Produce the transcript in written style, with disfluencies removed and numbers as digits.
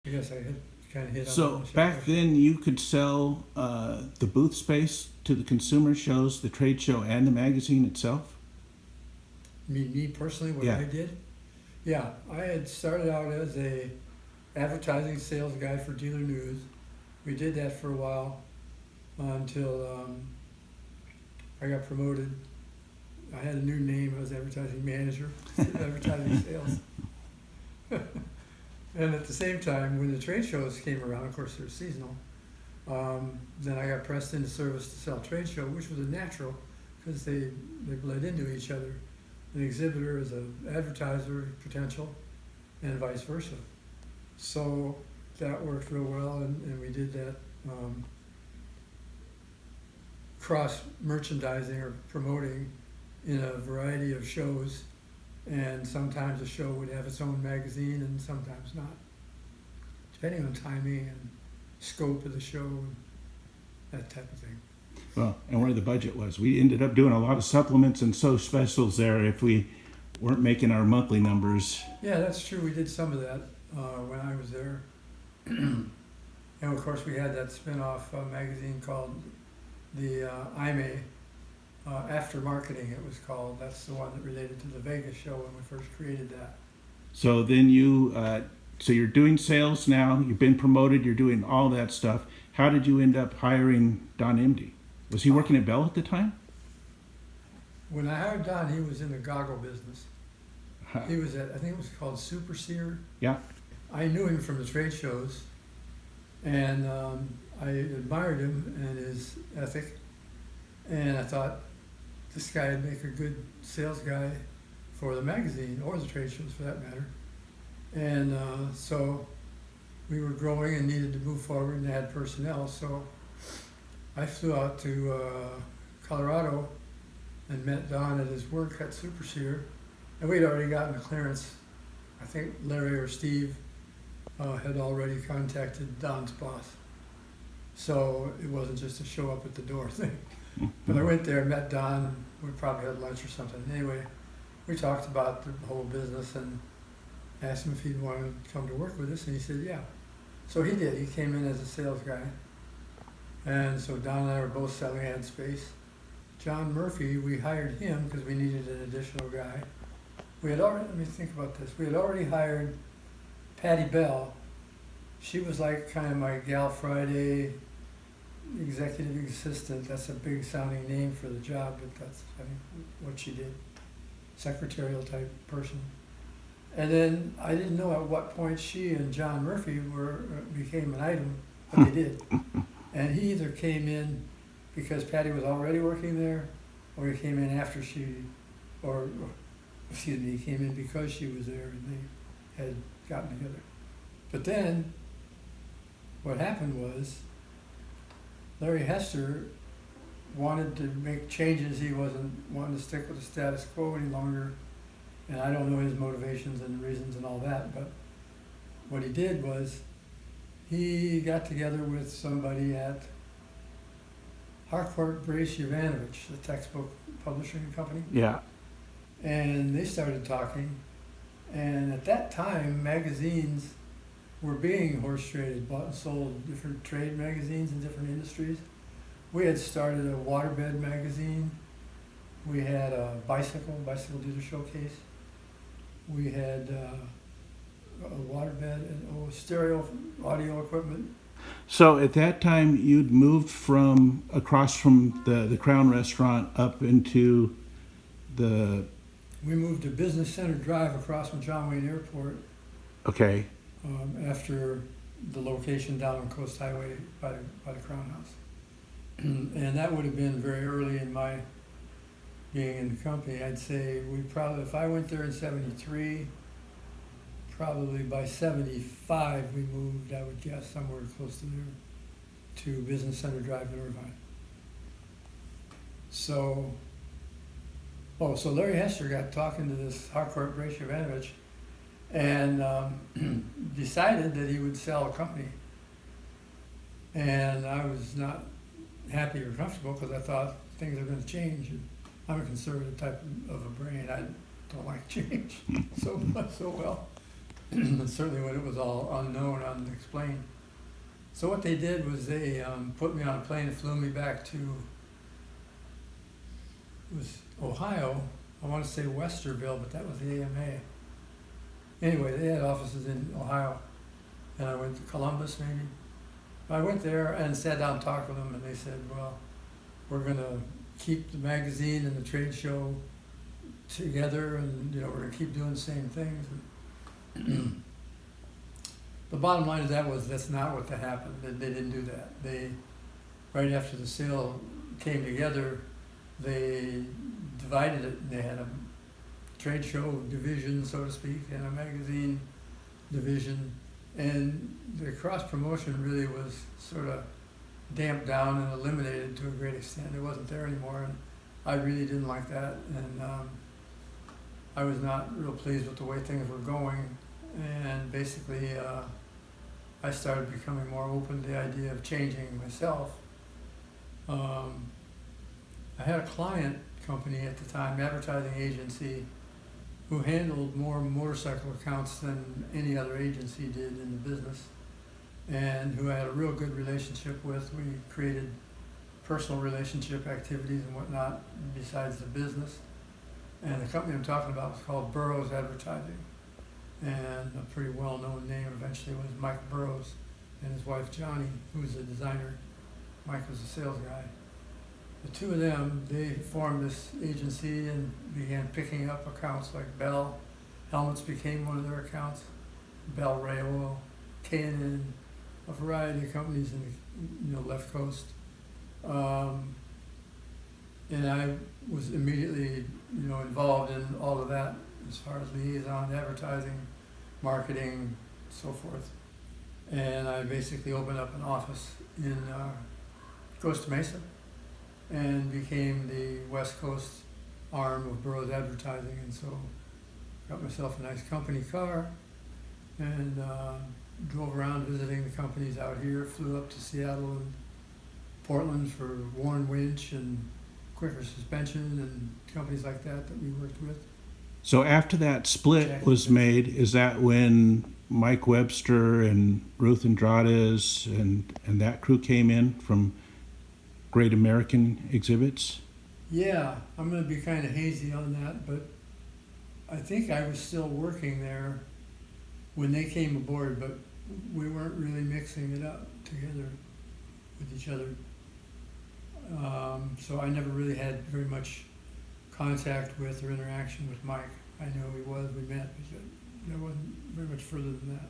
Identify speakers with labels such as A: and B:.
A: I guess I had kind of hit on
B: So
A: that.
B: back then, you could sell the booth space to the consumer shows, the trade show, and the magazine itself?
A: Me personally, what
B: Yeah.
A: I did? Yeah, I had started out as a advertising sales guy for Dealer News. We did that for a while until I got promoted. I had a new name. I was advertising manager, advertising sales. And at the same time, when the trade shows came around, of course they're seasonal, then I got pressed into service to sell trade show, which was a natural because they bled into each other. An exhibitor is an advertiser potential and vice versa. So that worked real well, and we did that cross merchandising or promoting in a variety of shows, and sometimes a show would have its own magazine and sometimes not, depending on timing and scope of the show and that type of thing.
B: Well, and where the budget was. We ended up doing a lot of supplements and so specials there if we weren't making our monthly numbers.
A: Yeah, that's true. We did some of that when I was there. And of course we had that spin-off magazine called the IME, After Marketing it was called. That's the one that related to the Vegas show when we first created that.
B: So then so you're doing sales now, you've been promoted, you're doing all that stuff. How did you end up hiring Don Emde? Was he working at Bell at the time?
A: When I hired Don, he was in the goggle business.
B: Huh.
A: He was at, I think it was called Super Seer.
B: Yeah.
A: I knew him from the trade shows, and I admired him and his ethic, and I thought this guy would make a good sales guy for the magazine, or the trade shows for that matter. And so we were growing and needed to move forward and add personnel, so I flew out to Colorado and met Don at his work at Super Seer, and we'd already gotten a clearance. I think Larry or Steve had already contacted Don's boss, so it wasn't just a show up at the door thing. But I went there, met Don, and we probably had lunch or something. Anyway, we talked about the whole business and asked him if he'd want to come to work with us, and he said yeah. So he did. He came in as a sales guy, and so Don and I were both selling ad space. John Murphy, we hired him because we needed an additional guy. We had already, let me think about this, we had already hired Patty Bell. She was like kind of my Gal Friday executive assistant. That's a big sounding name for the job, but that's I think what she did. Secretarial type person. And then I didn't know at what point she and John Murphy became an item, but they did. And he either came in because Patty was already working there, or he came in after she, or excuse me, he came in because she was there and they had gotten together. But then what happened was Larry Hester wanted to make changes. He wasn't wanting to stick with the status quo any longer. And I don't know his motivations and reasons and all that, but what he did was he got together with somebody at Harcourt Brace Yovanovich, the textbook publishing company.
B: Yeah.
A: And they started talking. And at that time, magazines were being horse traded, bought and sold, different trade magazines in different industries. We had started a waterbed magazine. We had a bicycle dealer showcase. We had a waterbed and stereo audio equipment.
B: So at that time, you'd moved from across from the Crown Restaurant up into the...
A: We moved to Business Center Drive across from John Wayne Airport.
B: Okay.
A: After the location down on Coast Highway by the Crown House. And that would have been very early in my being in the company. I'd say we probably, if I went there in 73, probably by 75 we moved, I would guess, somewhere close to there, to Business Center Drive in Irvine. So Larry Hester got talking to this Harcourt Brace Yovanovich and decided that he would sell a company. And I was not happy or comfortable because I thought things are going to change. And I'm a conservative type of a brain. I don't like change so well. certainly when it was all unknown, unexplained. So what they did was they put me on a plane and flew me back to, it was Ohio. I want to say Westerville, but that was the AMA. Anyway, they had offices in Ohio, and I went to Columbus maybe. I went there and sat down and talked with them, and they said, well, we're going to keep the magazine and the trade show together, and we're going to keep doing the same things. And the bottom line of that was that's not what happened. They didn't do that. They, right after the sale came together, they divided it. They had a trade show division, so to speak, and a magazine division. And the cross-promotion really was sort of damped down and eliminated to a great extent. It wasn't there anymore, and I really didn't like that. And I was not real pleased with the way things were going. And basically, I started becoming more open to the idea of changing myself. I had a client company at the time, advertising agency, who handled more motorcycle accounts than any other agency did in the business, and who I had a real good relationship with. We created personal relationship activities and whatnot besides the business. And the company I'm talking about was called Burroughs Advertising. And a pretty well-known name eventually was Mike Burroughs and his wife Johnny, who was a designer. Mike was a sales guy. The two of them, they formed this agency and began picking up accounts like Bell. Helmets became one of their accounts. Bell Ray Oil, K&N, a variety of companies in the left coast. And I was immediately involved in all of that as far as liaison, advertising, marketing, so forth. And I basically opened up an office in Costa Mesa and became the West Coast arm of Burroughs Advertising. And so got myself a nice company car and drove around visiting the companies out here, flew up to Seattle and Portland for Warren Winch and Quicker Suspension and companies like that we worked with.
B: So after that split was made, is that when Mike Webster and Ruth Andrades and that crew came in from Great American Exhibits?
A: Yeah, I'm going to be kind of hazy on that, but I think I was still working there when they came aboard, but we weren't really mixing it up together with each other. So I never really had very much contact with or interaction with Mike. I knew who he was, we met, but there wasn't very much further than that.